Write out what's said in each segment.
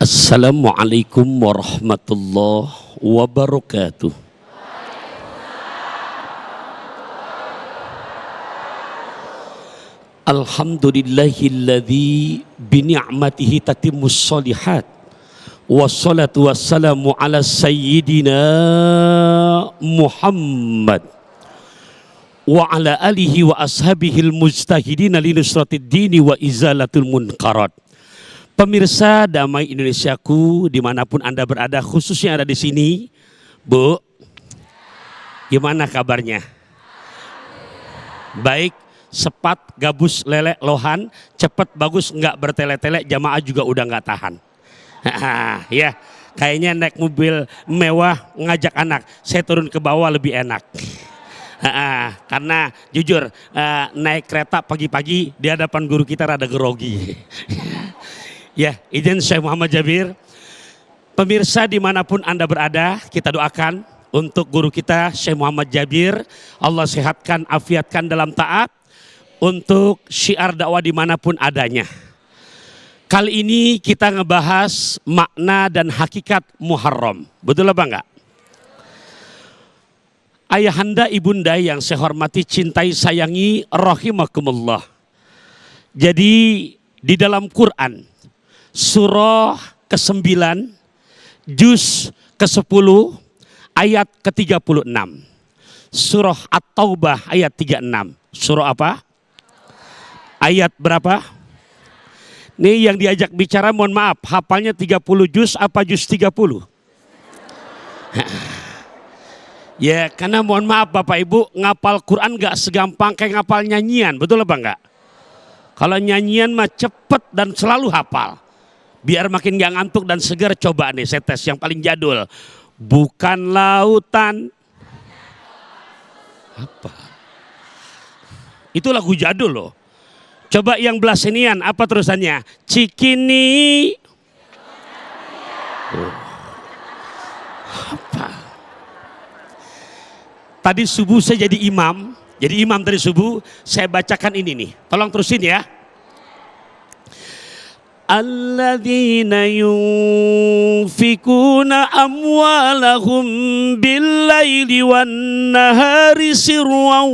Assalamualaikum warahmatullahi wabarakatuh. Alhamdulillahilladzi bini'matihi tatimmus sholihat. Wassalatu wassalamu ala sayyidina Muhammad wa ala alihi wa ashabihil mujtahidina linusratid dini wa izalatul munkarat. Pemirsa Damai Indonesiaku dimanapun Anda berada, khususnya ada di sini, Bu, gimana kabarnya? Baik, sepat, gabus, lelek, lohan, cepat, bagus, enggak bertele-tele, jamaah juga udah enggak tahan. Ya, kayaknya naik mobil mewah ngajak anak, saya turun ke bawah lebih enak. Karena jujur naik kereta pagi-pagi di hadapan guru kita rada grogi. Ya, izin Syekh Muhammad Jabir. Pemirsa dimanapun Anda berada, kita doakan untuk guru kita Syekh Muhammad Jabir, Allah sehatkan, afiatkan dalam taat, untuk syiar dakwah dimanapun adanya. Kali ini kita ngebahas makna dan hakikat Muharram. Betul apa enggak? Ayahanda ibunda yang saya hormati, cintai, sayangi, rahimakumullah. Jadi di dalam Quran surah ke-9 juz ke-10 ayat ke-36. Surah At-Taubah ayat 36. Surah apa? Ayat berapa? Nih yang diajak bicara, mohon maaf, hafalnya 30 juz apa juz 30? Ya, karena mohon maaf Bapak Ibu, ngapal Quran gak segampang kayak ngapal nyanyian, betul apa enggak? Kalau nyanyian mah cepet dan selalu hafal. Biar makin gak ngantuk dan segar, coba nih saya tes yang paling jadul. Bukan lautan. Apa? Itu lagu jadul loh. Coba yang belasenian, apa terusannya? Cikini. Apa? Tadi subuh saya jadi imam tadi subuh, saya bacakan ini nih. Tolong terusin ya. Alladzina yunfikuna amwalahum bil-laili wan-nahari sirran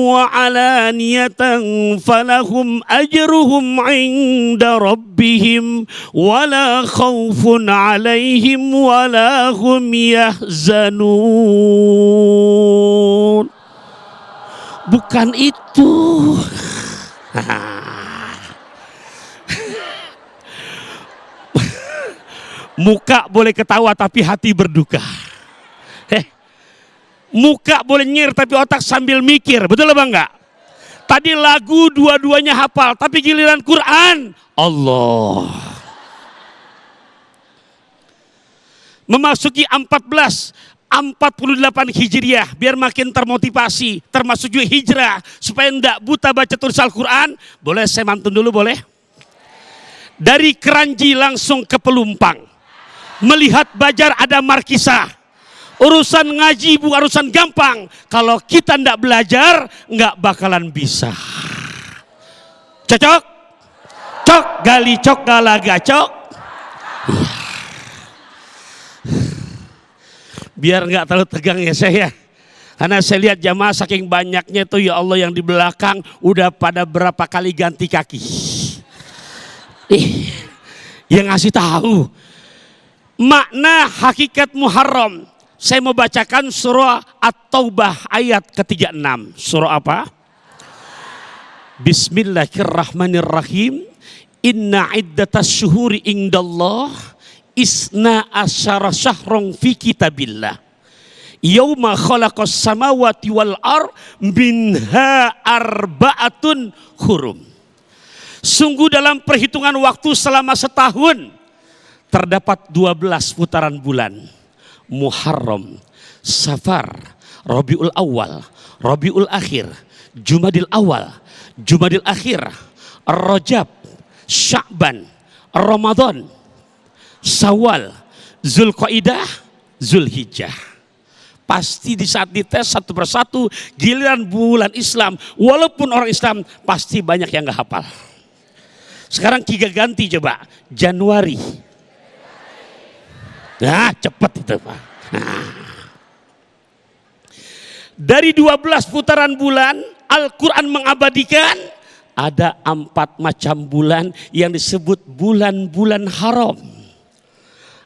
wa alaniyatan falahum ajruhum 'inda rabbihim wala khaufun 'alaihim wala hum yahzanun. Bukan itu. Muka boleh ketawa tapi hati berduka. Muka boleh nyir tapi otak sambil mikir, betul apa enggak? Tadi lagu dua-duanya hafal, tapi giliran Quran, Allah. Memasuki 1448 Hijriah, biar makin termotivasi, termasuk juga hijrah, supaya enggak buta baca tulis Al-Quran. Boleh saya mantun dulu, boleh? Dari Keranji langsung ke Pelumpang, melihat Bajar ada markisah. Urusan ngaji bukan urusan gampang. Kalau kita ndak belajar, nggak bakalan bisa. Cocok? Cok, gali cok, galaga cok. Iya. Biar nggak terlalu tegang ya saya. Karena saya lihat jamaah saking banyaknya tuh, ya Allah, yang di belakang udah pada berapa kali ganti kaki. Yang ngasih tahu makna hakikat Muharram. Saya mau bacakan surah At-Taubah ayat ke-36. Surah apa? Bismillahirrahmanirrahim. Inna iddatas syuhuri indallah isna asyara syahrong fi kitabillah. Yauma khalaqas samawati wal ar minha arba'atun hurum. Sungguh dalam perhitungan waktu selama setahun terdapat 12 putaran bulan. Muharram, Safar, Rabiul Awal, Rabiul Akhir, Jumadil Awal, Jumadil Akhir, Rajab, Sya'ban, Ramadan, Syawal, Zulqaidah, Zulhijjah. Pasti di saat dites satu persatu, giliran bulan Islam, walaupun orang Islam pasti banyak yang gak hafal. Sekarang Kiga ganti coba, Januari. Nah, cepet itu Pak. Nah. Dari 12 putaran bulan, Al-Quran mengabadikan ada 4 macam bulan yang disebut bulan-bulan haram.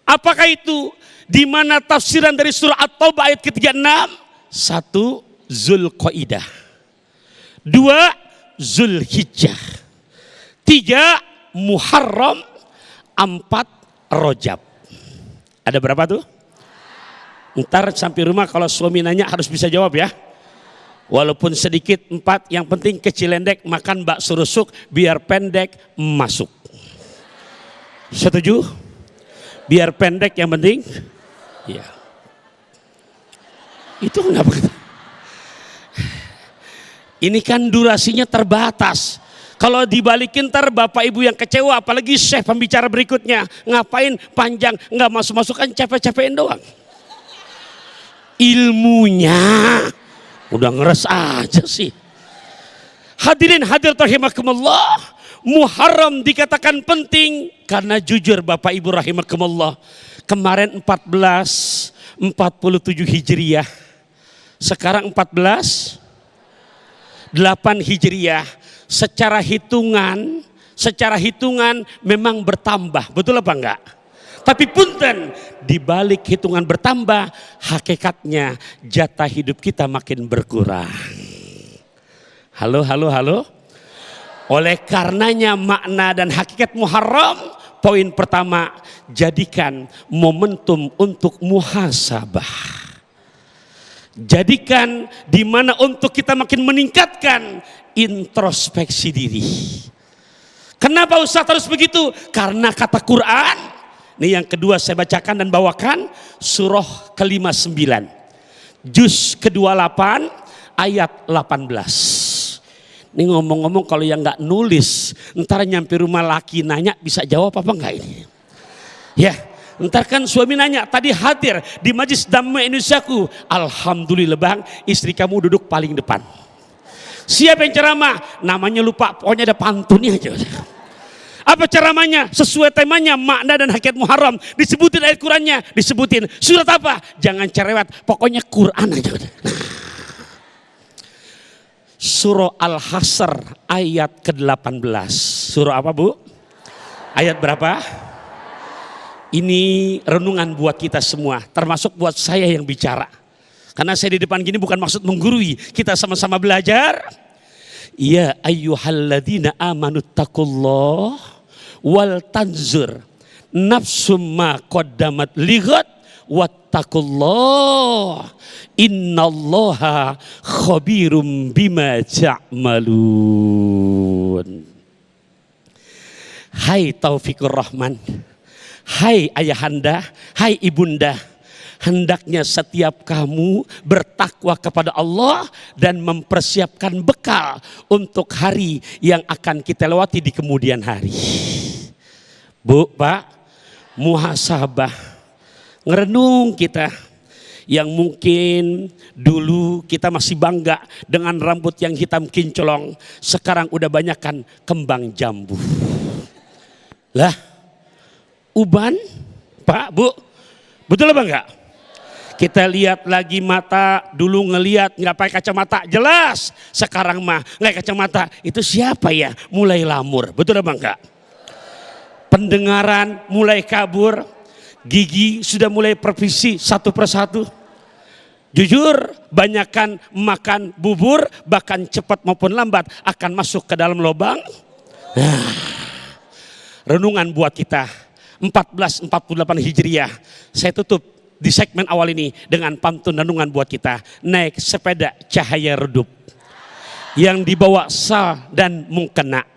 Apakah itu? Di mana tafsiran dari surah At-Taubah ayat ke-36? 1. Zulqaidah. 2. Zulhijjah. 3. Muharram. 4. Rajab. Ada berapa tuh? Ntar sampai rumah kalau suami nanya harus bisa jawab ya. Walaupun sedikit 4, yang penting kecilendek makan bakso rusuk biar pendek masuk. Setuju? Biar pendek yang penting. Ya. Itu kenapa? Ini kan durasinya terbatas. Kalau dibalikin ntar bapak ibu yang kecewa, apalagi chef pembicara berikutnya. Ngapain panjang, nggak masuk-masukan capek-capekin doang. Ilmunya udah ngeres aja sih. Hadirin hadirat rahimakumullah, Muharram dikatakan penting karena jujur bapak ibu rahimakumullah, kemarin 1447 Hijriah, sekarang 14:8 Hijriah. Secara hitungan memang bertambah, betul apa enggak? Tapi punten, di balik hitungan bertambah, hakikatnya jatah hidup kita makin berkurang. Halo. Oleh karenanya makna dan hakikat Muharram, poin pertama, jadikan momentum untuk muhasabah. Jadikan di mana untuk kita makin meningkatkan introspeksi diri. Kenapa Ustaz harus begitu? Karena kata Quran, ini yang kedua saya bacakan dan bawakan, surah ke-59, juz ke-28 ayat 18. Ini ngomong-ngomong kalau yang nggak nulis, ntar nyampe rumah laki nanya bisa jawab apa enggak ini? Ya, ntar kan suami nanya, tadi hadir di Majlis Dhamma Indonesiaku, alhamdulillah bang, istri kamu duduk paling depan. Siapa yang ceramah? Namanya lupa, pokoknya ada pantunnya aja. Apa ceramahnya? Sesuai temanya, makna dan hakikat Muharram. Disebutin ayat Qurannya, disebutin. Surat apa? Jangan cerewet, pokoknya Quran aja. Nah. Surah Al-Hasr ayat ke-18. Surah apa Bu? Ayat berapa? Ini renungan buat kita semua, termasuk buat saya yang bicara. Karena saya di depan gini bukan maksud menggurui, kita sama-sama belajar. Ya ayyuhalladzina amanu taqullah wal tanzur nafsum ma qaddamat lighad wattaqullah innallaha khabirum bima ta'malun. Hai Taufikur Rahman, hai ayahanda, hai ibunda, hendaknya setiap kamu bertakwa kepada Allah dan mempersiapkan bekal untuk hari yang akan kita lewati di kemudian hari. Bu, Pak, muhasabah, ngerenung kita yang mungkin dulu kita masih bangga dengan rambut yang hitam kinclong, sekarang udah banyak kan kembang jambu. Lah, uban, Pak, Bu, betul apa enggak? Kita lihat lagi mata, dulu ngelihat nggak pakai kacamata, jelas. Sekarang mah nggak kacamata, itu siapa ya? Mulai lamur, betul apa enggak? Pendengaran mulai kabur, gigi sudah mulai pervisi satu persatu. Jujur, banyakkan makan bubur, bahkan cepat maupun lambat akan masuk ke dalam lubang. Nah, renungan buat kita 1448 Hijriah. Saya tutup di segmen awal ini dengan pantun renungan buat kita. Naik sepeda cahaya redup yang dibawa Sa dan Mungkena.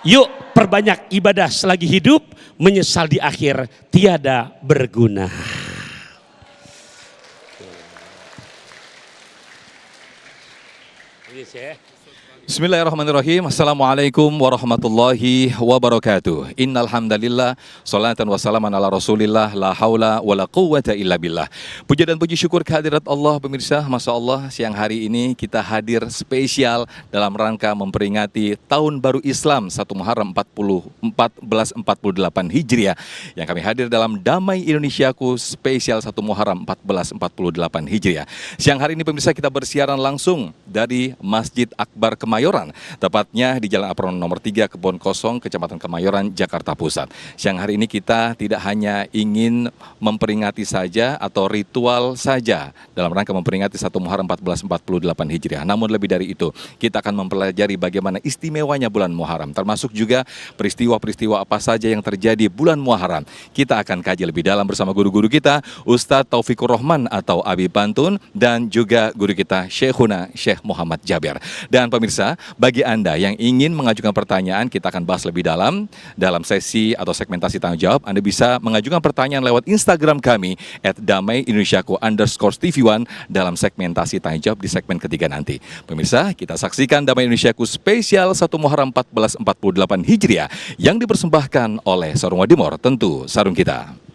Yuk perbanyak ibadah selagi hidup, menyesal di akhir tiada berguna. Bismillahirrahmanirrahim. Assalamualaikum warahmatullahi wabarakatuh. Innal hamdalillah, salatan wassalaman ala Rasulillah, la haula wala quwwata illa billah. Puja dan puji syukur kehadirat Allah pemirsa. Masya Allah, siang hari ini kita hadir spesial dalam rangka memperingati Tahun Baru Islam 1 Muharram 1448 Hijriah, yang kami hadir dalam Damai Indonesiaku spesial 1 Muharram 1448 Hijriah. Siang hari ini pemirsa kita bersiaran langsung dari Masjid Akbar Kemayoran, tepatnya di Jalan Apron nomor 3 Kebon Kosong, Kecamatan Kemayoran, Jakarta Pusat. Siang hari ini kita tidak hanya ingin memperingati saja atau ritual saja dalam rangka memperingati 1 Muharram 1448 Hijriah. Namun lebih dari itu, kita akan mempelajari bagaimana istimewanya bulan Muharram, termasuk juga peristiwa-peristiwa apa saja yang terjadi bulan Muharram. Kita akan kaji lebih dalam bersama guru-guru kita, Ustadz Taufikur Rahman atau Abi Pantun, dan juga guru kita Syekhuna Syekh Muhammad Jabir. Dan pemirsa, bagi Anda yang ingin mengajukan pertanyaan, kita akan bahas lebih dalam sesi atau segmentasi tanya jawab. Anda bisa mengajukan pertanyaan lewat Instagram kami @damaiindonesiaku_tv1 dalam segmentasi tanya jawab di segmen ketiga nanti. Pemirsa, kita saksikan Damai Indonesiaku spesial 1 Muharram 1448 Hijriah yang dipersembahkan oleh Sarung Wadimor, tentu sarung kita.